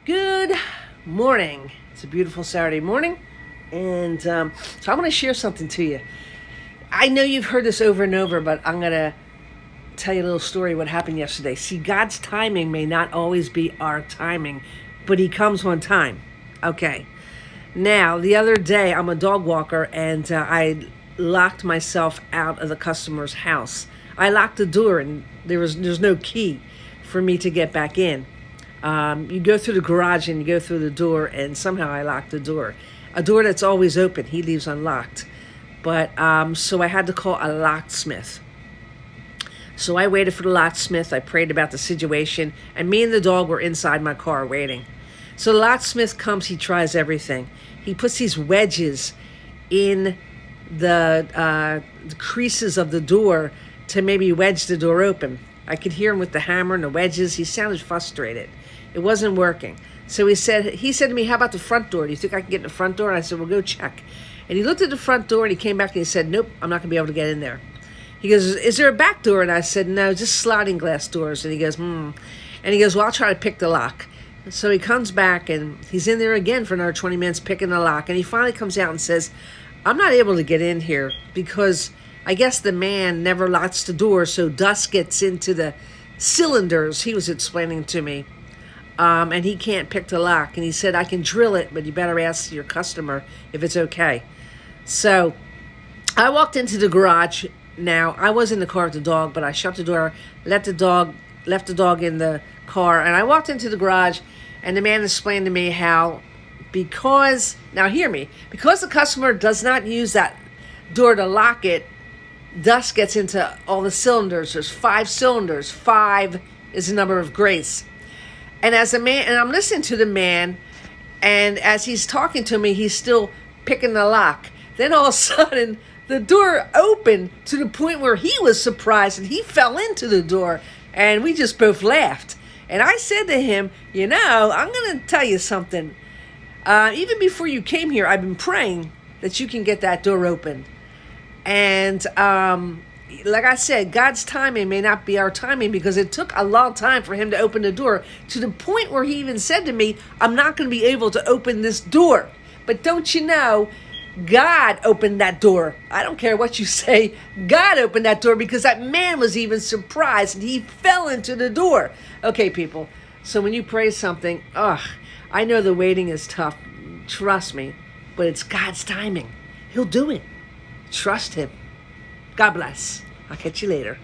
Good morning. It's a beautiful Saturday morning, and so I want to share something to you. I know you've heard this over and over, but I'm going to tell you a little story what happened yesterday. See, God's timing may not always be our timing, but He comes on time. Okay. Now, the other day, I'm a dog walker, and I locked myself out of the customer's house. I locked the door, and there's no key for me to get back in. You go through the garage and you go through the door, and somehow I locked the door. A door that's always open, he leaves unlocked. But so I had to call a locksmith. So I waited for the locksmith. I prayed about the situation, and me and the dog were inside my car waiting. So the locksmith comes, he tries everything. He puts these wedges in the creases of the door to maybe wedge the door open. I could hear him with the hammer and the wedges. He sounded frustrated. It wasn't working. So he said to me, how about the front door? Do you think I can get in the front door? And I said, well, go check. And he looked at the front door and he came back and he said, nope, I'm not going to be able to get in there. He goes, is there a back door? And I said, no, just sliding glass doors. And he goes, And he goes, well, I'll try to pick the lock. So he comes back and he's in there again for another 20 minutes picking the lock. And he finally comes out and says, I'm not able to get in here because I guess the man never locks the door, so dust gets into the cylinders, he was explaining to me. And he can't pick the lock. And he said, I can drill it, but you better ask your customer if it's okay. So I walked into the garage. Now, I was in the car with the dog, but I shut the door, left the dog in the car, and I walked into the garage, and the man explained to me how now hear me, because the customer does not use that door to lock it, dust gets into all the cylinders. There's 5 cylinders. 5 is the number of grace. And I'm listening to the man, and as he's talking to me, he's still picking the lock. Then all of a sudden, the door opened to the point where he was surprised, and he fell into the door, and we just both laughed. And I said to him, I'm going to tell you something. Even before you came here, I've been praying that you can get that door open. And like I said, God's timing may not be our timing, because it took a long time for him to open the door, to the point where he even said to me, I'm not going to be able to open this door. But don't you know, God opened that door. I don't care what you say. God opened that door, because that man was even surprised and he fell into the door. Okay, people. So when you pray something, I know the waiting is tough. Trust me. But it's God's timing. He'll do it. Trust Him. God bless. I'll catch you later.